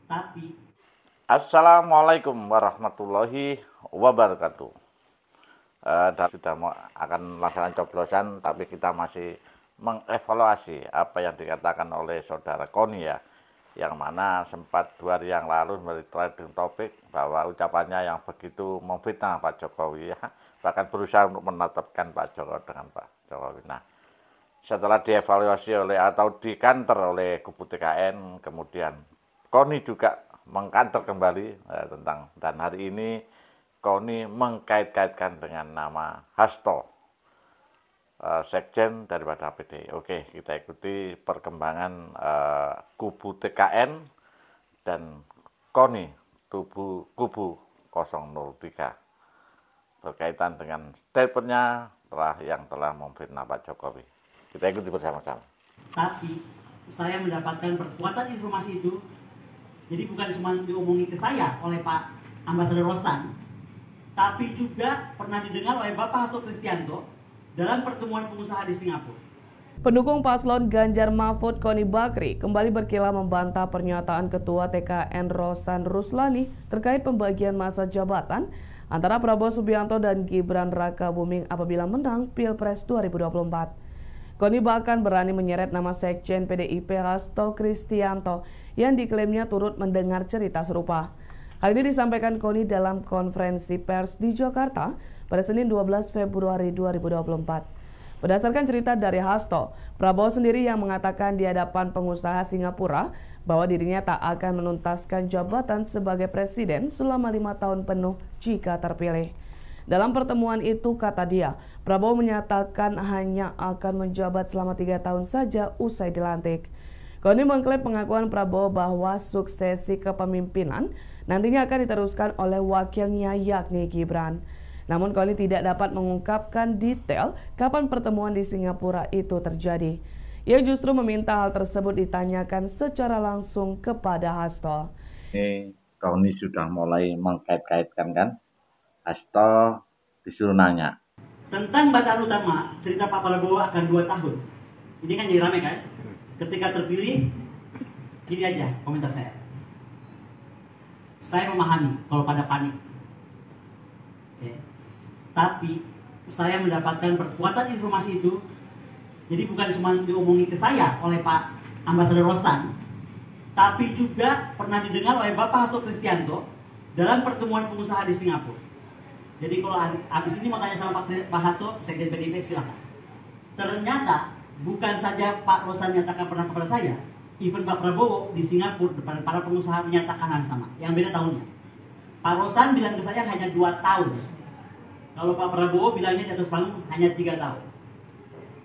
Tapi Assalamualaikum warahmatullahi wabarakatuh. Dan sudah akan melaksanakan coblosan, tapi kita masih mengevaluasi apa yang dikatakan oleh saudara Koni ya, yang mana sempat 2 hari yang lalu menjadi trending topik bahwa ucapannya yang begitu memfitnah Pak Jokowi ya, bahkan berusaha untuk menetapkan Pak Jokowi dengan Pak Jokowi. Nah, setelah dievaluasi oleh atau dikanter oleh kubu TKN, kemudian Koni juga mengkanter kembali tentang, dan hari ini Koni mengkait-kaitkan dengan nama Hasto, sekjen daripada PDI. Oke, kita ikuti perkembangan kubu TKN dan Koni kubu 003 berkaitan dengan statementnya yang telah memfitnah Pak Jokowi. Kita ikuti bersama-sama. tapi saya mendapatkan perkuatan informasi itu. Jadi bukan cuma diomongin ke saya oleh Pak Ambasador Roslan, tapi juga pernah didengar oleh Bapak Hasto Kristianto dalam pertemuan pengusaha di Singapura. Pendukung paslon Ganjar Mahfud Koni Bakri kembali berkilah membantah pernyataan Ketua TKN Rosan Ruslani terkait pembagian masa jabatan antara Prabowo Subianto dan Gibran Rakabuming apabila menang Pilpres 2024. Koni bahkan berani menyeret nama Sekjen PDIP Hasto Kristianto yang diklaimnya turut mendengar cerita serupa. Hal ini disampaikan Koni dalam konferensi pers di Jakarta pada Senin 12 Februari 2024. Berdasarkan cerita dari Hasto, Prabowo sendiri yang mengatakan di hadapan pengusaha Singapura bahwa dirinya tak akan menuntaskan jabatan sebagai presiden selama 5 tahun penuh jika terpilih. Dalam pertemuan itu, kata dia, Prabowo menyatakan hanya akan menjabat selama 3 tahun saja usai dilantik. Koni mengklaim pengakuan Prabowo bahwa suksesi kepemimpinan nantinya akan diteruskan oleh wakilnya yakni Gibran. Namun Koni tidak dapat mengungkapkan detail kapan pertemuan di Singapura itu terjadi. Ia justru meminta hal tersebut ditanyakan secara langsung kepada Hasto. Ini Koni sudah mulai mengkait-kaitkan kan? Hasto disuruh nanya. Tentang bacaan utama, cerita Pak Prabowo akan 2 tahun. Ini kan jadi ramai kan? Ketika terpilih, gini aja komentar saya. Saya memahami kalau pada panik. Oke. Tapi saya mendapatkan perkuatan informasi itu. Jadi bukan cuma diomongin ke saya oleh Pak Ambasador Roslan, tapi juga pernah didengar oleh Bapak Hasto Kristianto dalam pertemuan pengusaha di Singapura. Jadi kalau habis ini mau tanya sama Pak Hasto, Sekjen PDIP, silakan. Ternyata bukan saja Pak Roslan menyatakan pernah kepada saya, even Pak Prabowo di Singapura depan para pengusaha menyatakan hal sama, yang beda tahunnya. Pak Roslan bilang ke saya hanya 2 tahun. Kalau Pak Prabowo bilangnya di atas panggung hanya 3 tahun.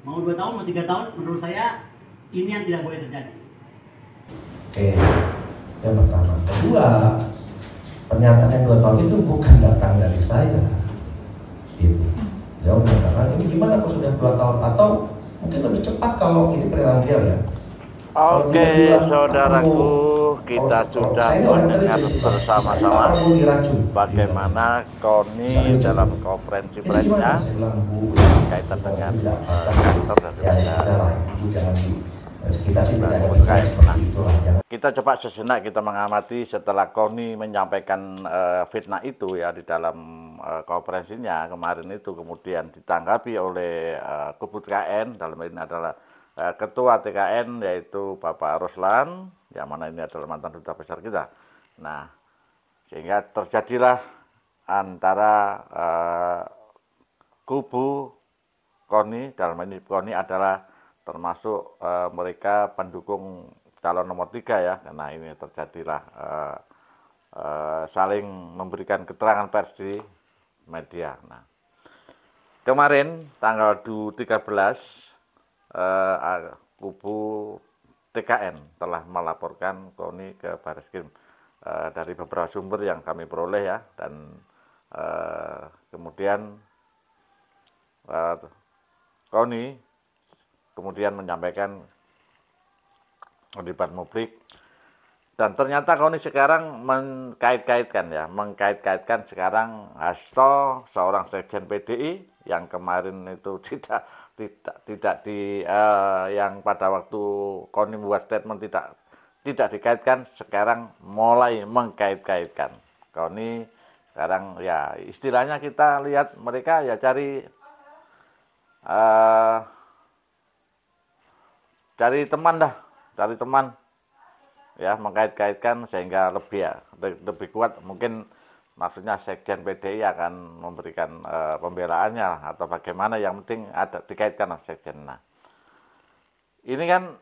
Mau 2 tahun, mau 3 tahun, menurut saya ini yang tidak boleh terjadi. Oke, yang pertama. Kedua, pernyataan yang 2 tahun itu bukan datang dari saya. Gitu. Dia mengatakan ini gimana kalau sudah 2 tahun, atau mungkin lebih cepat kalau ini pernyataan beliau ya. Oke, saudaraku, kita sudah mendengar bersama-sama bagaimana Koni dalam konferensi persnya berkaitan dengan kantor daripada kita coba sejenak kita mengamati setelah Koni menyampaikan fitnah itu ya di dalam konferensinya kemarin itu, kemudian ditanggapi oleh kubu TKN, dalam ini adalah Ketua TKN yaitu Bapak Roslan, yang mana ini adalah mantan duta besar kita. Nah, sehingga terjadilah antara kubu Koni, dalam ini Koni adalah termasuk mereka pendukung calon nomor 3 ya, karena ini terjadilah saling memberikan keterangan pers di media. Nah, kemarin tanggal 13 kubu TKN telah melaporkan Koni ke Barreskrim dari beberapa sumber yang kami peroleh ya, dan kemudian Koni kemudian menyampaikan di depan publik, dan ternyata Koni sekarang mengkait-kaitkan sekarang Hasto, seorang sekjen PDI yang kemarin itu tidak yang pada waktu Koni membuat statement tidak dikaitkan, sekarang mulai mengkait-kaitkan. Koni sekarang ya istilahnya kita lihat mereka ya cari teman dah, cari teman ya, mengkait-kaitkan sehingga lebih kuat. Mungkin maksudnya Sekjen PDI akan memberikan pembelaannya atau bagaimana, yang penting ada dikaitkan Sekjen. Nah, ini kan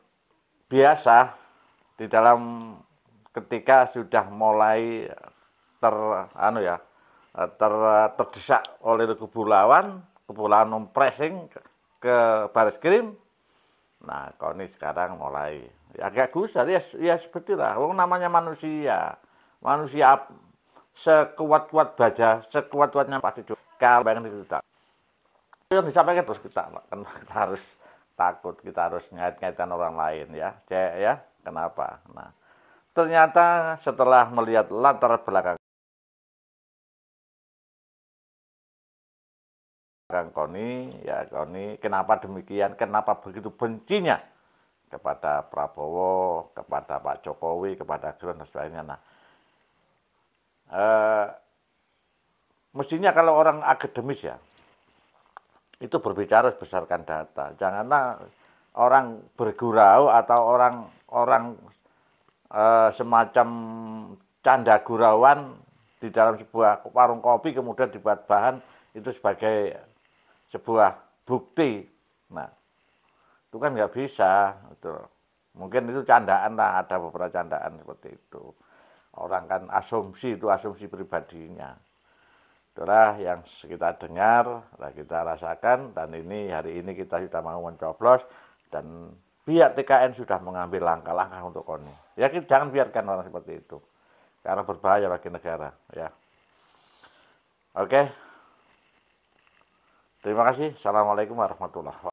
biasa di dalam ketika sudah mulai terdesak oleh kubu lawan mempressing ke Bareskrim. Nah, Koni sekarang mulai agak gusar ya seperti lah. Namanya manusia sekuat-kuat baja, sekuat-kuatnya pasti juga. Kalau pengen itu tak, yang disampaikan terus kita harus takut, kita harus ngait-ngaitan orang lain ya. Kenapa? Nah, ternyata setelah melihat latar belakang Koni, kenapa demikian? Kenapa begitu bencinya kepada Prabowo, kepada Pak Jokowi, kepada Gibran dan sebagainya. Nah, mestinya kalau orang akademis ya, itu berbicara berdasarkan data. Janganlah orang bergurau atau orang semacam canda gurauan di dalam sebuah warung kopi kemudian dibuat bahan itu sebagai sebuah bukti. Nah, itu kan nggak bisa. Mungkin itu candaan lah, ada beberapa candaan seperti itu. Orang kan asumsi, itu asumsi pribadinya. Itulah yang kita dengar, kita rasakan, dan hari ini kita sudah mau mencoblos, dan pihak TKN sudah mengambil langkah-langkah untuk Koni. Ya, jangan biarkan orang seperti itu, karena berbahaya bagi negara. Ya, oke. Terima kasih. Assalamualaikum warahmatullahi wabarakatuh.